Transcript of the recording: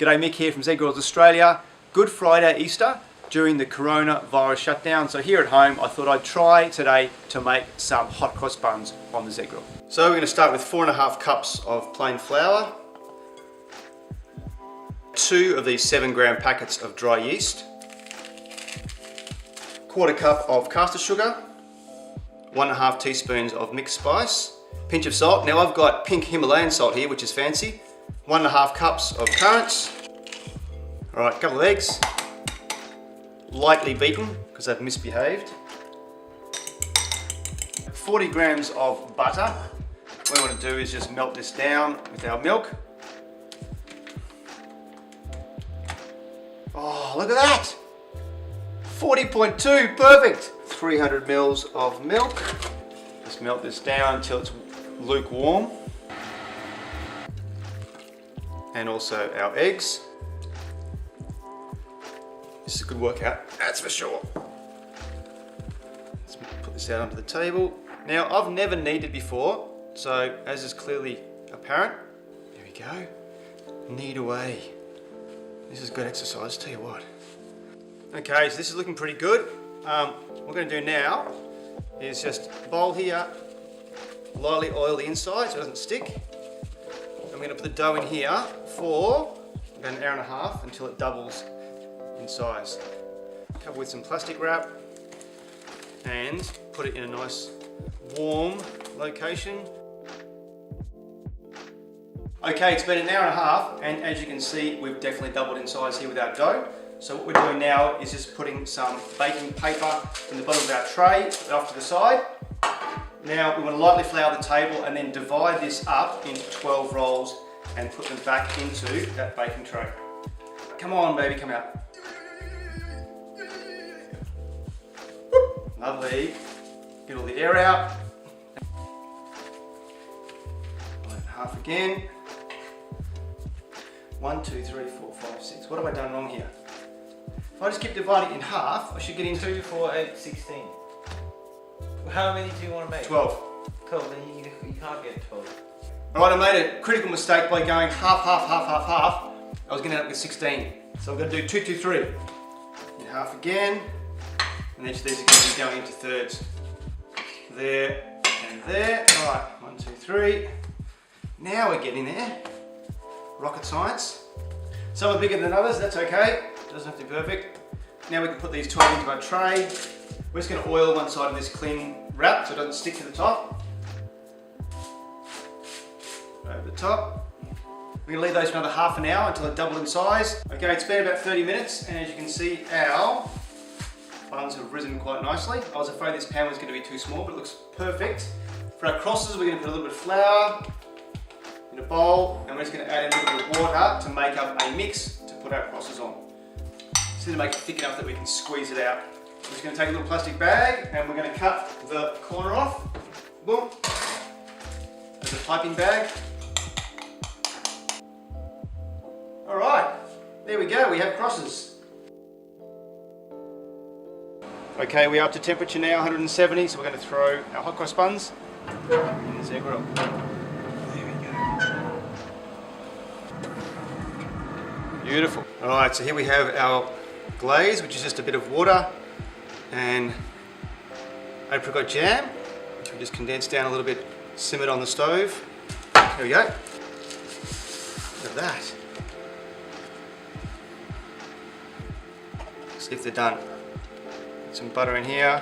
G'day, Mick here from Z Grills Australia. Good Friday Easter during the coronavirus shutdown. So here at home, I thought I'd try today to make some hot cross buns on the Z Grill. So we're going to start with 4.5 cups of plain flour, 2 of these 7-gram packets of dry yeast, 1/4 cup of caster sugar, 1.5 teaspoons of mixed spice, pinch of salt. Now I've got pink Himalayan salt here, which is fancy. 1.5 cups of currants. All right, a couple of eggs, lightly beaten because they've misbehaved. 40 grams of butter. What we want to do is just melt this down with our milk. Oh, look at that! 40.2, perfect! 300 mils of milk. Just melt this down until it's lukewarm. And also our eggs. This is a good workout, that's for sure. Let's put this out onto the table. Now, I've never kneaded before, so as is clearly apparent, there we go. Knead away. This is good exercise, tell you what. Okay, so this is looking pretty good. What we're going to do now is just bowl here, lightly oil the inside so it doesn't stick. I'm going to put the dough in here for about 1.5 hours until it doubles in size. Cover with some plastic wrap and put it in a nice warm location. Okay, it's been 1.5 hours and as you can see we've definitely doubled in size here with our dough. So what we're doing now is just putting some baking paper in the bottom of our tray, put it off to the side. Now we want to lightly flour the table and then divide this up into 12 rolls and put them back into that baking tray. Come on baby, come out. Lovely. Get all the air out. Half again. 1, 2, 3, 4, 5, 6. What have I done wrong here? If I just keep dividing it in half, I should get into 2, 4, 8, 16. How many do you want to make? 12. 12, then you can't get 12. Alright, I made a critical mistake by going half. I was going to end up with 16. So I'm going to do 2, 2, 3. In half again. And each of these are going to be going into thirds. There and there. Alright, 1, 2, 3. Now we're getting there. Rocket science. Some are bigger than others, that's okay. Doesn't have to be perfect. Now we can put these 12 into our tray. We're just going to oil one side of this cling wrap so it doesn't stick to the top. Over the top. We're going to leave those for another half an hour until they double in size. Okay, it's been about 30 minutes and as you can see our buns have risen quite nicely. I was afraid this pan was going to be too small, but it looks perfect. For our crosses we're going to put a little bit of flour in a bowl and we're just going to add in a little bit of water to make up a mix to put our crosses on. Just need to make it thick enough that we can squeeze it out. We're just going to take a little plastic bag and we're going to cut the corner off. Boom. There's a piping bag. Alright, there we go, we have crosses. Okay, we're up to temperature now, 170, so we're going to throw our hot cross buns in the Z Grill. There we go. Beautiful. Alright, so here we have our glaze, which is just a bit of water and apricot jam, which we just condensed down a little bit, simmered on the stove. There we go. Look at that. See if they're done. Some butter in here.